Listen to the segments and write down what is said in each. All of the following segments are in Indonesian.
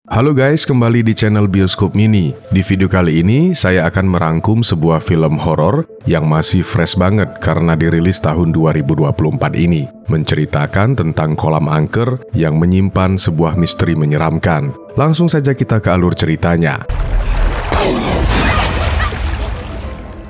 Halo guys, kembali di channel Bioskop Mini. Di video kali ini, saya akan merangkum sebuah film horor yang masih fresh banget karena dirilis tahun 2024 ini. Menceritakan tentang kolam angker yang menyimpan sebuah misteri menyeramkan. Langsung saja kita ke alur ceritanya.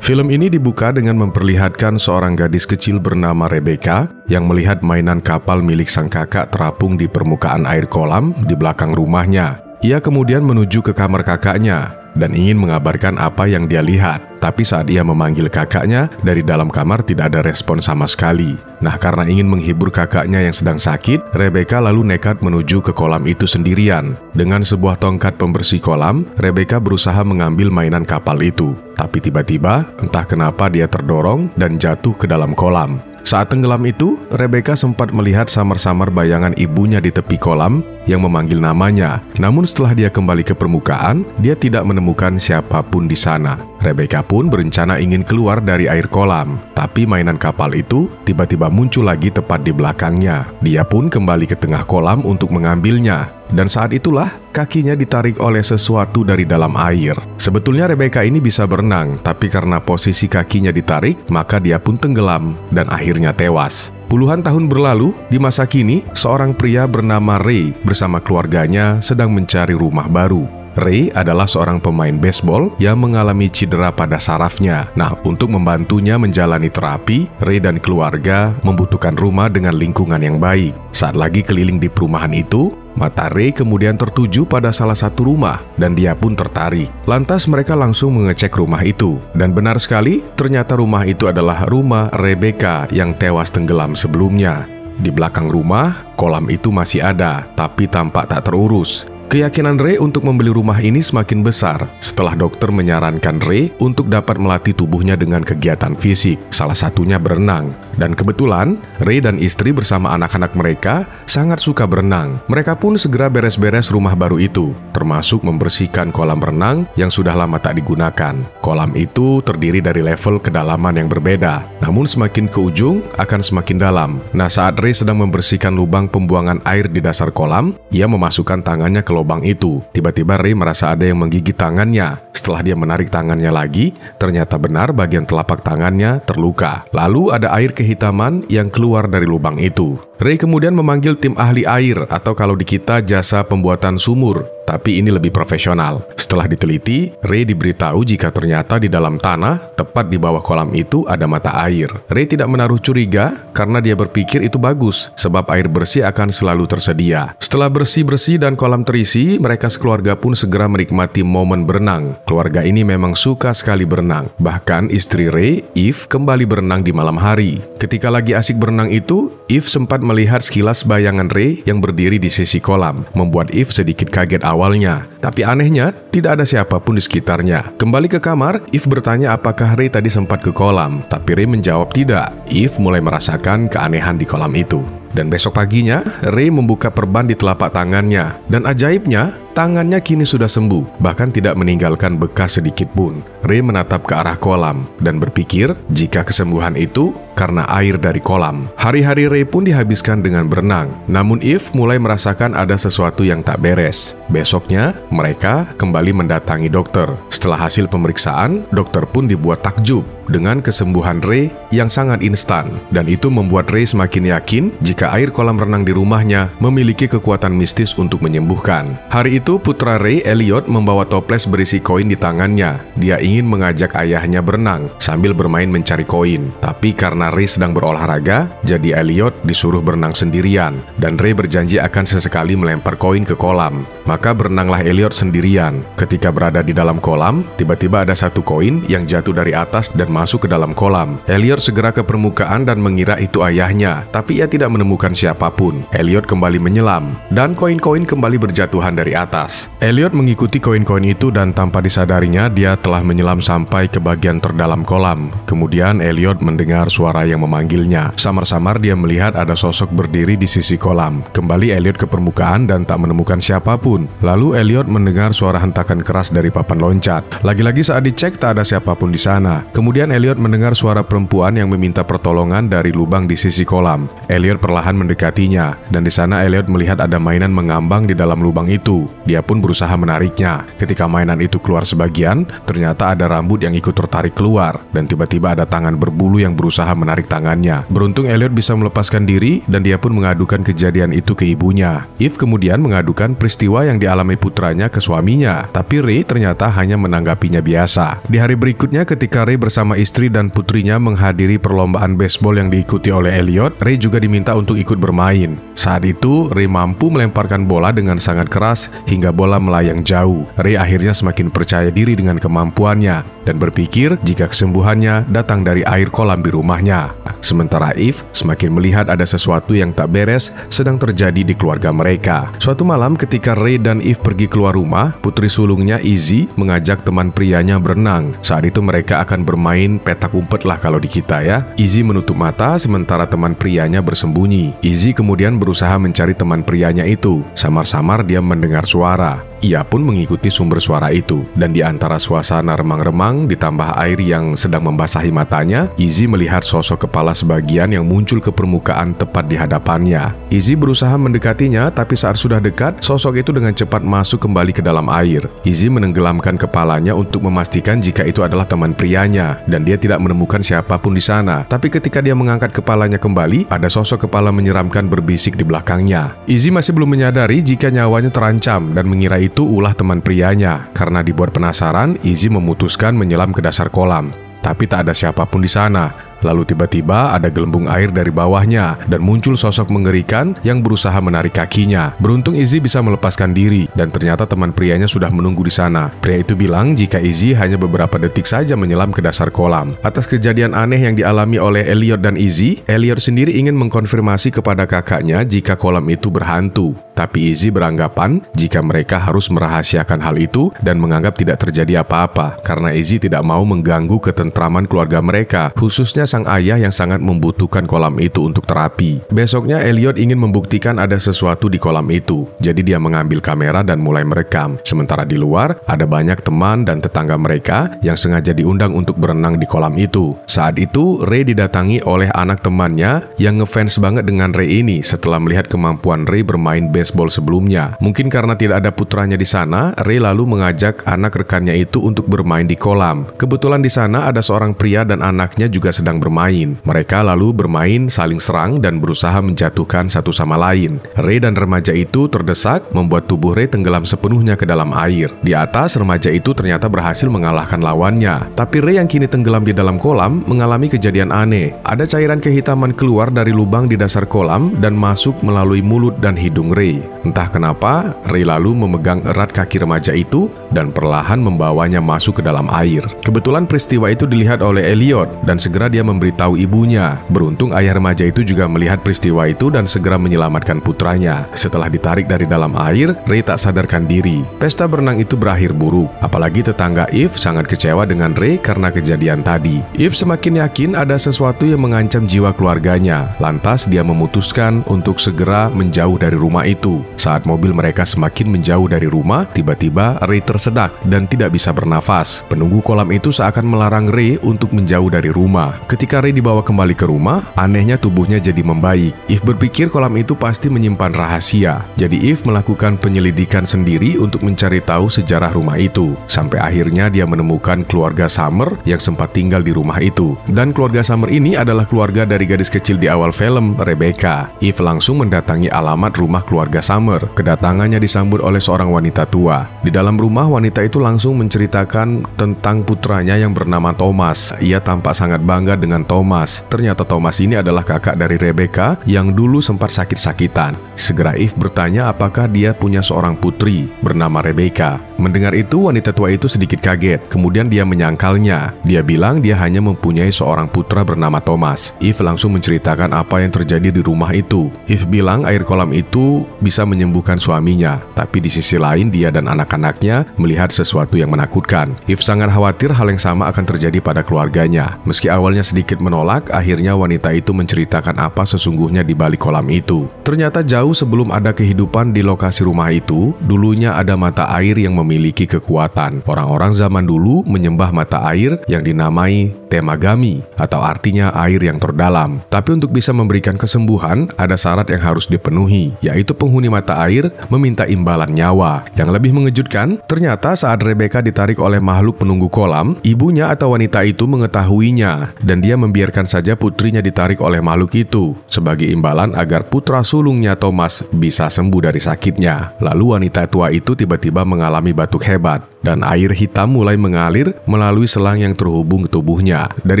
Film ini dibuka dengan memperlihatkan seorang gadis kecil bernama Rebecca yang melihat mainan kapal milik sang kakak terapung di permukaan air kolam di belakang rumahnya. Ia kemudian menuju ke kamar kakaknya dan ingin mengabarkan apa yang dia lihat. Tapi saat ia memanggil kakaknya, dari dalam kamar tidak ada respon sama sekali. Nah, karena ingin menghibur kakaknya yang sedang sakit, Rebecca lalu nekat menuju ke kolam itu sendirian. Dengan sebuah tongkat pembersih kolam, Rebecca berusaha mengambil mainan kapal itu. Tapi tiba-tiba, entah kenapa dia terdorong dan jatuh ke dalam kolam. Saat tenggelam itu, Rebecca sempat melihat samar-samar bayangan ibunya di tepi kolam yang memanggil namanya. Namun setelah dia kembali ke permukaan, dia tidak menemukan siapapun di sana. Rebecca pun berencana ingin keluar dari air kolam. Tapi mainan kapal itu tiba-tiba muncul lagi tepat di belakangnya. Dia pun kembali ke tengah kolam untuk mengambilnya. Dan saat itulah kakinya ditarik oleh sesuatu dari dalam air. Sebetulnya Rebecca ini bisa berenang, tapi karena posisi kakinya ditarik, maka dia pun tenggelam dan akhirnya tewas. Puluhan tahun berlalu, di masa kini, seorang pria bernama Ray bersama keluarganya sedang mencari rumah baru. Ray adalah seorang pemain baseball yang mengalami cedera pada sarafnya. Nah, untuk membantunya menjalani terapi, Ray dan keluarga membutuhkan rumah dengan lingkungan yang baik. Saat lagi keliling di perumahan itu, mata Ray kemudian tertuju pada salah satu rumah dan dia pun tertarik. Lantas mereka langsung mengecek rumah itu. Dan benar sekali, ternyata rumah itu adalah rumah Rebecca yang tewas tenggelam sebelumnya. Di belakang rumah, kolam itu masih ada, tapi tampak tak terurus. Keyakinan Ray untuk membeli rumah ini semakin besar setelah dokter menyarankan Ray untuk dapat melatih tubuhnya dengan kegiatan fisik, salah satunya berenang. Dan kebetulan, Ray dan istri bersama anak-anak mereka sangat suka berenang. Mereka pun segera beres-beres rumah baru itu, termasuk membersihkan kolam renang yang sudah lama tak digunakan. Kolam itu terdiri dari level kedalaman yang berbeda, namun semakin ke ujung akan semakin dalam. Nah, saat Ray sedang membersihkan lubang pembuangan air di dasar kolam, ia memasukkan tangannya ke lubang itu. Tiba-tiba Ray merasa ada yang menggigit tangannya. Setelah dia menarik tangannya lagi, ternyata benar bagian telapak tangannya terluka. Lalu ada air kehitaman yang keluar dari lubang itu. Ray kemudian memanggil tim ahli air atau kalau di kita jasa pembuatan sumur, tapi ini lebih profesional. Setelah diteliti, Ray diberitahu jika ternyata di dalam tanah, tepat di bawah kolam itu ada mata air. Ray tidak menaruh curiga karena dia berpikir itu bagus, sebab air bersih akan selalu tersedia. Setelah bersih-bersih dan kolam terisi, mereka sekeluarga pun segera menikmati momen berenang. Keluarga ini memang suka sekali berenang. Bahkan istri Ray, Eve, kembali berenang di malam hari. Ketika lagi asik berenang itu, Eve sempat melihat sekilas bayangan Ray yang berdiri di sisi kolam, membuat Eve sedikit kaget awalnya. Tapi anehnya, tidak ada siapapun di sekitarnya. Kembali ke kamar, Eve bertanya apakah Ray tadi sempat ke kolam, tapi Ray menjawab tidak. Eve mulai merasakan keanehan di kolam itu. Dan besok paginya, Ray membuka perban di telapak tangannya. Dan ajaibnya, tangannya kini sudah sembuh, bahkan tidak meninggalkan bekas sedikit pun. Ray menatap ke arah kolam dan berpikir jika kesembuhan itu karena air dari kolam. Hari-hari Ray pun dihabiskan dengan berenang. Namun Eve mulai merasakan ada sesuatu yang tak beres. Besoknya, mereka kembali mendatangi dokter. Setelah hasil pemeriksaan, dokter pun dibuat takjub dengan kesembuhan Ray yang sangat instan. Dan itu membuat Ray semakin yakin jika air kolam renang di rumahnya memiliki kekuatan mistis untuk menyembuhkan. Hari itu, putra Ray, Elliot, membawa toples berisi koin di tangannya. Dia ingin mengajak ayahnya berenang sambil bermain mencari koin. Tapi karena Ray sedang berolahraga, jadi Elliot disuruh berenang sendirian. Dan Ray berjanji akan sesekali melempar koin ke kolam. Maka berenanglah Elliot sendirian. Ketika berada di dalam kolam, tiba-tiba ada satu koin yang jatuh dari atas dan masuk ke dalam kolam. Elliot segera ke permukaan dan mengira itu ayahnya, tapi ia tidak menemukan siapapun. Elliot kembali menyelam, dan koin-koin kembali berjatuhan dari atas. Elliot mengikuti koin-koin itu dan tanpa disadarinya dia telah menyelam sampai ke bagian terdalam kolam. Kemudian Elliot mendengar suara yang memanggilnya. Samar-samar dia melihat ada sosok berdiri di sisi kolam. Kembali Elliot ke permukaan dan tak menemukan siapapun. Lalu Elliot mendengar suara hentakan keras dari papan loncat. Lagi-lagi saat dicek tak ada siapapun di sana. Kemudian Elliot mendengar suara perempuan yang meminta pertolongan dari lubang di sisi kolam. Elliot perlahan mendekatinya, dan di sana Elliot melihat ada mainan mengambang di dalam lubang itu. Dia pun berusaha menariknya. Ketika mainan itu keluar sebagian, ternyata ada rambut yang ikut tertarik keluar, dan tiba-tiba ada tangan berbulu yang berusaha menarik tangannya. Beruntung Elliot bisa melepaskan diri, dan dia pun mengadukan kejadian itu ke ibunya. Eve kemudian mengadukan peristiwa yang dialami putranya ke suaminya, tapi Ray ternyata hanya menanggapinya biasa. Di hari berikutnya ketika Ray bersama istri dan putrinya menghadiri perlombaan baseball yang diikuti oleh Elliot, Ray juga diminta untuk ikut bermain. Saat itu, Ray mampu melemparkan bola dengan sangat keras hingga bola melayang jauh. Ray akhirnya semakin percaya diri dengan kemampuannya dan berpikir jika kesembuhannya datang dari air kolam di rumahnya. Sementara Eve semakin melihat ada sesuatu yang tak beres sedang terjadi di keluarga mereka. Suatu malam ketika Ray dan Eve pergi keluar rumah, putri sulungnya Izzy mengajak teman prianya berenang. Saat itu mereka akan bermain petak umpet lah kalau di kita ya. Izzy menutup mata sementara teman prianya bersembunyi. Izzy kemudian berusaha mencari teman prianya itu. Samar-samar dia mendengar suara. Ia pun mengikuti sumber suara itu, dan di antara suasana remang-remang ditambah air yang sedang membasahi matanya, Izzy melihat sosok kepala sebagian yang muncul ke permukaan tepat di hadapannya. Izzy berusaha mendekatinya, tapi saat sudah dekat, sosok itu dengan cepat masuk kembali ke dalam air. Izzy menenggelamkan kepalanya untuk memastikan jika itu adalah teman prianya, dan dia tidak menemukan siapapun di sana. Tapi ketika dia mengangkat kepalanya kembali, ada sosok kepala menyeramkan berbisik di belakangnya. Izzy masih belum menyadari jika nyawanya terancam dan mengira itu ulah teman prianya. Karena dibuat penasaran, Izzy memutuskan menyelam ke dasar kolam. Tapi tak ada siapapun di sana. Lalu tiba-tiba ada gelembung air dari bawahnya dan muncul sosok mengerikan yang berusaha menarik kakinya. Beruntung Izzy bisa melepaskan diri dan ternyata teman prianya sudah menunggu di sana. Pria itu bilang jika Izzy hanya beberapa detik saja menyelam ke dasar kolam. Atas kejadian aneh yang dialami oleh Elliot dan Izzy, Elliot sendiri ingin mengkonfirmasi kepada kakaknya jika kolam itu berhantu. Tapi Izzy beranggapan jika mereka harus merahasiakan hal itu dan menganggap tidak terjadi apa-apa karena Izzy tidak mau mengganggu ketentraman keluarga mereka, khususnya sang ayah yang sangat membutuhkan kolam itu untuk terapi. Besoknya Elliot ingin membuktikan ada sesuatu di kolam itu, jadi dia mengambil kamera dan mulai merekam. Sementara di luar ada banyak teman dan tetangga mereka yang sengaja diundang untuk berenang di kolam itu. Saat itu Ray didatangi oleh anak temannya yang ngefans banget dengan Ray ini setelah melihat kemampuan Ray bermain baseball sebelumnya. Mungkin karena tidak ada putranya di sana, Ray lalu mengajak anak rekannya itu untuk bermain di kolam. Kebetulan di sana ada seorang pria dan anaknya juga sedang bermain. Mereka lalu bermain saling serang dan berusaha menjatuhkan satu sama lain. Ray dan remaja itu terdesak, membuat tubuh Ray tenggelam sepenuhnya ke dalam air. Di atas, remaja itu ternyata berhasil mengalahkan lawannya. Tapi Ray yang kini tenggelam di dalam kolam mengalami kejadian aneh. Ada cairan kehitaman keluar dari lubang di dasar kolam dan masuk melalui mulut dan hidung Ray. Entah kenapa, Ray lalu memegang erat kaki remaja itu dan perlahan membawanya masuk ke dalam air. Kebetulan peristiwa itu dilihat oleh Elliot dan segera dia memberitahu ibunya. Beruntung ayah remaja itu juga melihat peristiwa itu dan segera menyelamatkan putranya. Setelah ditarik dari dalam air, Ray tak sadarkan diri. Pesta berenang itu berakhir buruk. Apalagi tetangga Eve sangat kecewa dengan Ray karena kejadian tadi. Eve semakin yakin ada sesuatu yang mengancam jiwa keluarganya. Lantas dia memutuskan untuk segera menjauh dari rumah itu. Saat mobil mereka semakin menjauh dari rumah, tiba-tiba Ray tersedak dan tidak bisa bernafas. Penunggu kolam itu seakan melarang Ray untuk menjauh dari rumah. Ketika Ray dibawa kembali ke rumah, anehnya tubuhnya jadi membaik. Eve berpikir kolam itu pasti menyimpan rahasia. Jadi Eve melakukan penyelidikan sendiri untuk mencari tahu sejarah rumah itu. Sampai akhirnya dia menemukan keluarga Summer yang sempat tinggal di rumah itu. Dan keluarga Summer ini adalah keluarga dari gadis kecil di awal film, Rebecca. Eve langsung mendatangi alamat rumah keluarga Summer. Kedatangannya disambut oleh seorang wanita tua. Di dalam rumah, wanita itu langsung menceritakan tentang putranya yang bernama Thomas. Ia tampak sangat bangga dengan Thomas. Ternyata Thomas ini adalah kakak dari Rebecca yang dulu sempat sakit-sakitan. Segera Eve bertanya apakah dia punya seorang putri bernama Rebecca. Mendengar itu, wanita tua itu sedikit kaget. Kemudian dia menyangkalnya. Dia bilang dia hanya mempunyai seorang putra bernama Thomas. Eve langsung menceritakan apa yang terjadi di rumah itu. Eve bilang air kolam itu bisa menyembuhkan suaminya. Tapi di sisi lain dia dan anak-anaknya melihat sesuatu yang menakutkan. Eve sangat khawatir hal yang sama akan terjadi pada keluarganya. Meski awalnya sedikit menolak, akhirnya wanita itu menceritakan apa sesungguhnya di balik kolam itu. Ternyata jauh sebelum ada kehidupan di lokasi rumah itu, dulunya ada mata air yang memiliki kekuatan. Orang-orang zaman dulu menyembah mata air yang dinamai Temagami, atau artinya air yang terdalam. Tapi untuk bisa memberikan kesembuhan, ada syarat yang harus dipenuhi, yaitu penghuni mata air meminta imbalan nyawa. Yang lebih mengejutkan, ternyata saat Rebecca ditarik oleh makhluk penunggu kolam, ibunya atau wanita itu mengetahuinya, dan dia membiarkan saja putrinya ditarik oleh makhluk itu, sebagai imbalan agar putra sulungnya Thomas bisa sembuh dari sakitnya. Lalu wanita tua itu tiba-tiba mengalami batuk hebat, dan air hitam mulai mengalir melalui selang yang terhubung ke tubuhnya. Dari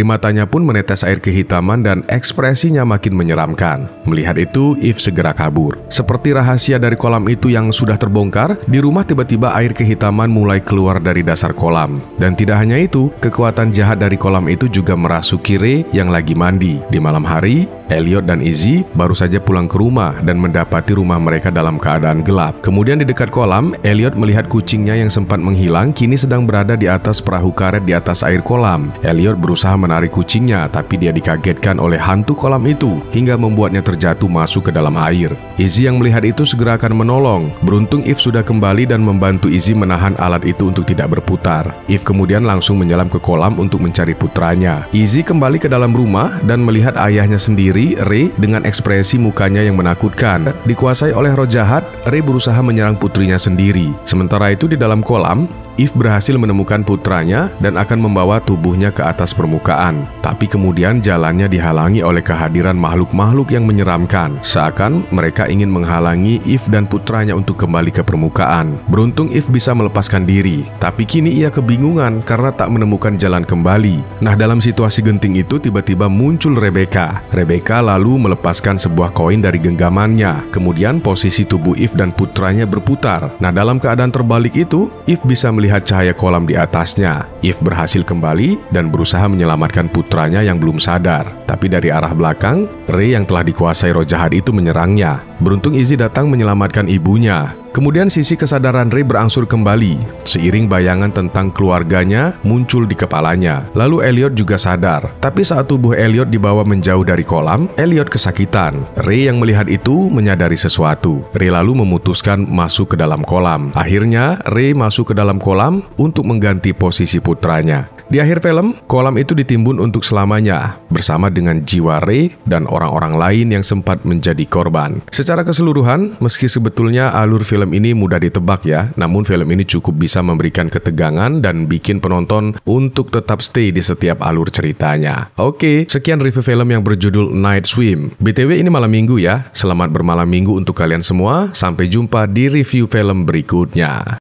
matanya pun menetes air kehitaman dan ekspresinya makin menyeramkan. Melihat itu, Eve segera kabur. Seperti rahasia dari kolam itu yang sudah terbongkar, di rumah tiba-tiba air kehitaman mulai keluar dari dasar kolam. Dan tidak hanya itu, kekuatan jahat dari kolam itu juga merasuki Ray yang lagi mandi. Di malam hari, Elliot dan Izzy baru saja pulang ke rumah dan mendapati rumah mereka dalam keadaan gelap. Kemudian di dekat kolam, Elliot melihat kucingnya yang sempat menghilang kini sedang berada di atas perahu karet di atas air kolam. Elliot berusaha menarik kucingnya, tapi dia dikagetkan oleh hantu kolam itu hingga membuatnya terjatuh masuk ke dalam air. Izzy yang melihat itu segera akan menolong. Beruntung Eve sudah kembali dan membantu Izzy menahan alat itu untuk tidak berputar. Eve kemudian langsung menyelam ke kolam untuk mencari putranya. Izzy kembali ke dalam rumah dan melihat ayahnya sendiri, Ray, dengan ekspresi mukanya yang menakutkan. Dikuasai oleh roh jahat, Ray berusaha menyerang putrinya sendiri. Sementara itu di dalam kolam, Eve berhasil menemukan putranya dan akan membawa tubuhnya ke atas permukaan. Tapi kemudian jalannya dihalangi oleh kehadiran makhluk-makhluk yang menyeramkan. Seakan mereka ingin menghalangi Eve dan putranya untuk kembali ke permukaan. Beruntung Eve bisa melepaskan diri, tapi kini ia kebingungan karena tak menemukan jalan kembali. Nah, dalam situasi genting itu tiba-tiba muncul Rebecca. Rebecca lalu melepaskan sebuah koin dari genggamannya. Kemudian posisi tubuh Eve dan putranya berputar. Nah, dalam keadaan terbalik itu, Eve bisa melihat cahaya kolam di atasnya. Eve berhasil kembali dan berusaha menyelamatkan putranya yang belum sadar. Tapi dari arah belakang, Ray yang telah dikuasai roh jahat itu menyerangnya. Beruntung Izzy datang menyelamatkan ibunya. Kemudian sisi kesadaran Ray berangsur kembali. Seiring bayangan tentang keluarganya muncul di kepalanya. Lalu Elliot juga sadar. Tapi saat tubuh Elliot dibawa menjauh dari kolam, Elliot kesakitan. Ray yang melihat itu menyadari sesuatu. Ray lalu memutuskan masuk ke dalam kolam. Akhirnya Ray masuk ke dalam kolam untuk mengganti posisi putranya. Di akhir film, kolam itu ditimbun untuk selamanya, bersama dengan jiwa Ray dan orang-orang lain yang sempat menjadi korban. Secara keseluruhan, meski sebetulnya alur film ini mudah ditebak ya, namun film ini cukup bisa memberikan ketegangan dan bikin penonton untuk tetap stay di setiap alur ceritanya. Oke, sekian review film yang berjudul Night Swim. BTW ini malam minggu ya, selamat bermalam minggu untuk kalian semua, sampai jumpa di review film berikutnya.